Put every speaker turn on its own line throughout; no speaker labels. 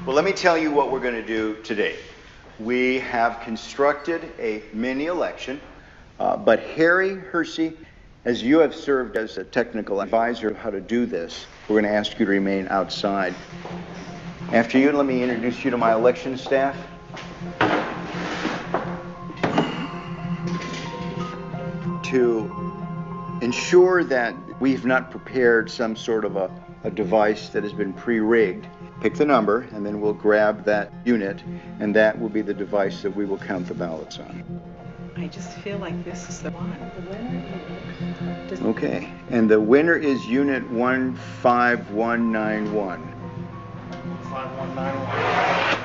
Well, let me tell you what we're going to do today. We have constructed a mini election, but Harry Hersey, as you have served as a technical advisor of how to do this, we're going to ask you to remain outside. After you, let me introduce you to my election staff. To ensure that we've not prepared some sort of a device that has been pre-rigged, pick the number, and then we'll grab that unit, and that will be the device that we will count the ballots on.
I just feel like this is the one.
Okay, and the winner is unit 15191. 5191.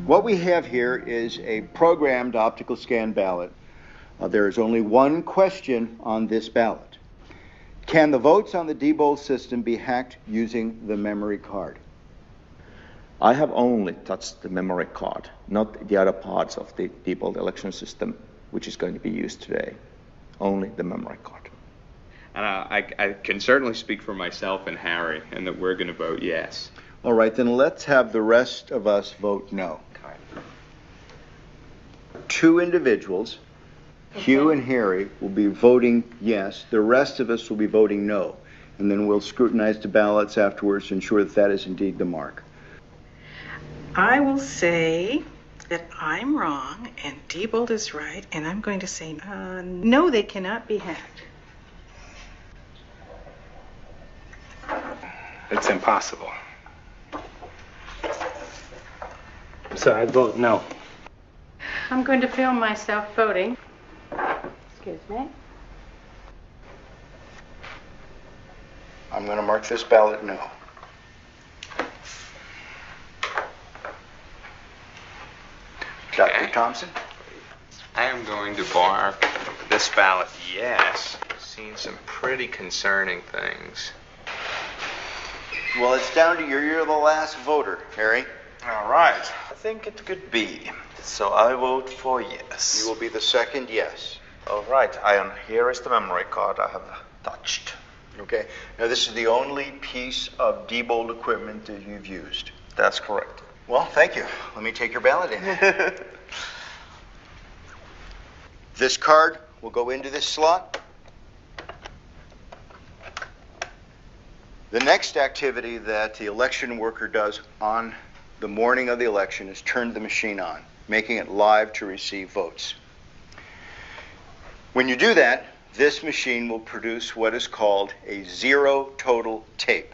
What we have here is a programmed optical scan ballot. There is only one question on this ballot. Can the votes on the Diebold system be hacked using the memory card?
I have only touched the memory card, not the other parts of the Diebold election system, which is going to be used today. Only the memory card.
And I can certainly speak for myself and Harry, and that we're going to vote yes.
All right, then let's have the rest of us vote no. Two individuals, Hugh and Harry, will be voting yes. The rest of us will be voting no. And then we'll scrutinize the ballots afterwards to ensure that that is indeed the mark.
I will say that I'm wrong and Diebold is right, and I'm going to say no, they cannot be hacked.
It's impossible. So I vote no.
I'm going to film myself voting. Excuse me.
I'm going to mark this ballot no. Dr. Thompson?
I am going to mark this ballot yes. I've seen some pretty concerning things.
Well, it's down to you. You're the last voter, Harry.
All right. I think it could be. So I vote for yes.
You will be the second yes.
All right. Here is the memory card I have touched.
Okay. Now, this is the only piece of Diebold equipment that you've used.
That's correct.
Well, thank you. Let me take your ballot in. This card will go into this slot. The next activity that the election worker does on the morning of the election is turn the machine on, making it live to receive votes. When you do that, this machine will produce what is called a zero total tape.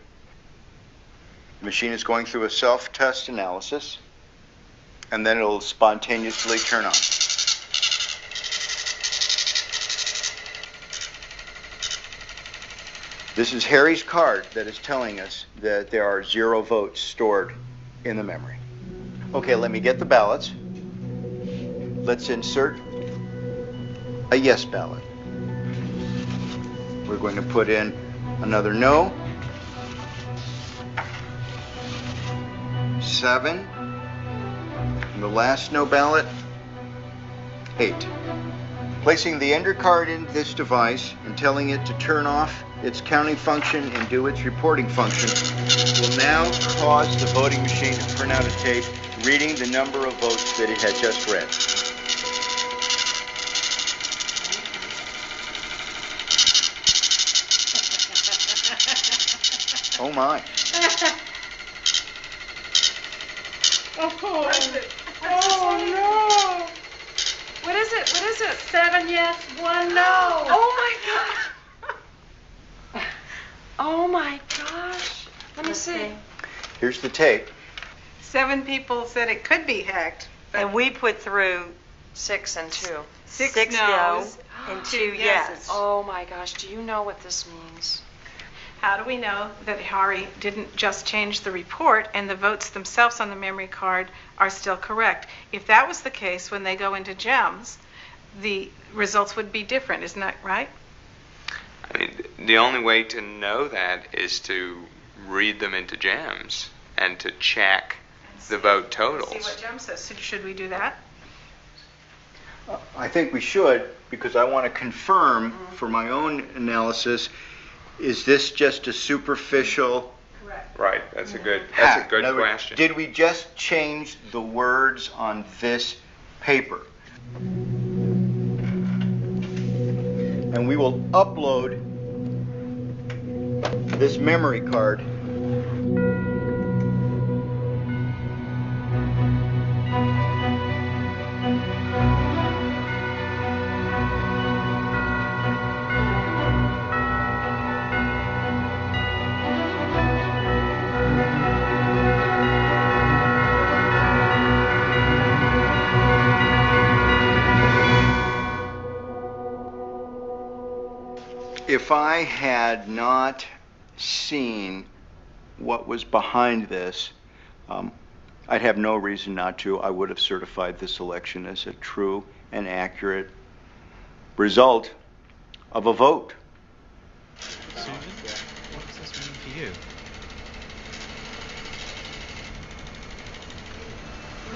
The machine is going through a self-test analysis, and then it'll spontaneously turn on. This is Harry's card that is telling us that there are 0 votes stored in the memory. Okay, let me get the ballots. Let's insert a yes ballot. We're going to put in another no. 7. And the last no ballot, 8. Placing the ender card in this device and telling it to turn off its counting function and do its reporting function will now cause the voting machine to print out a tape reading the number of votes that it had just read. Oh my.
Oh no! What is it? 7 yes, 1 no. Oh my gosh! Oh my gosh! Let me see.
Here's the tape.
7 people said it could be hacked.
And we put through 6 and 2.
6
no
no's
and 2
2
yes.
yeses.
Oh my gosh! Do you know what this means?
How do we know that Harry didn't just change the report and the votes themselves on the memory card are still correct? If that was the case, when they go into GEMS, the results would be different, isn't that right?
I mean, the only way to know that is to read them into GEMS and to check the vote totals.
See what GEMS says. So should we do that?
I think we should, because I want to confirm for my own analysis Is this just a superficial?
Right, that's a good
In other words,
question.
Did we just change the words on this paper? And we will upload this memory card if I had not seen what was behind this, I'd have no reason not to. I would have certified this election as a true and accurate result of a vote.
Susan, what does this mean to you?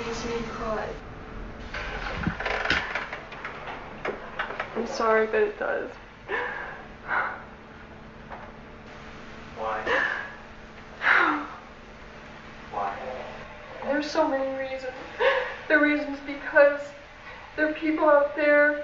Makes me cry. I'm sorry, but it does.
Why? Why?
There's so many reasons. The reasons because there are people out there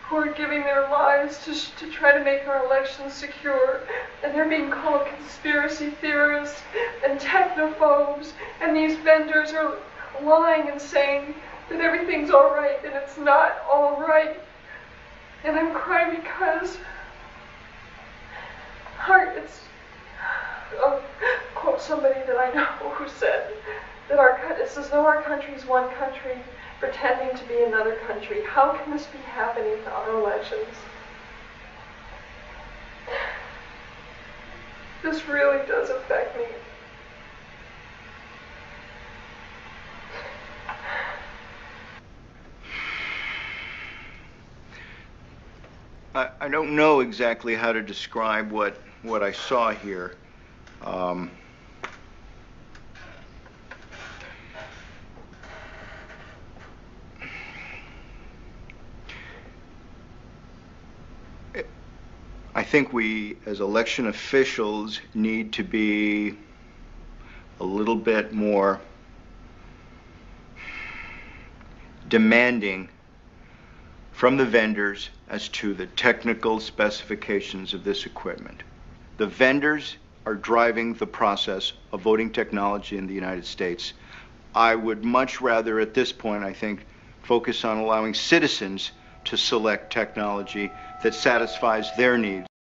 who are giving their lives to try to make our elections secure, and they're being called conspiracy theorists and technophobes, and these vendors are lying and saying that everything's all right, and it's not all right. And I'm crying because I'll quote somebody that I know who said that it's as though our country's one country pretending to be another country. How can this be happening to our elections? This really does affect me.
I don't know exactly how to describe what I saw here. I think we, as election officials, need to be a little bit more demanding from the vendors as to the technical specifications of this equipment. The vendors are driving the process of voting technology in the United States. I would much rather, at this point, I think, focus on allowing citizens to select technology that satisfies their needs.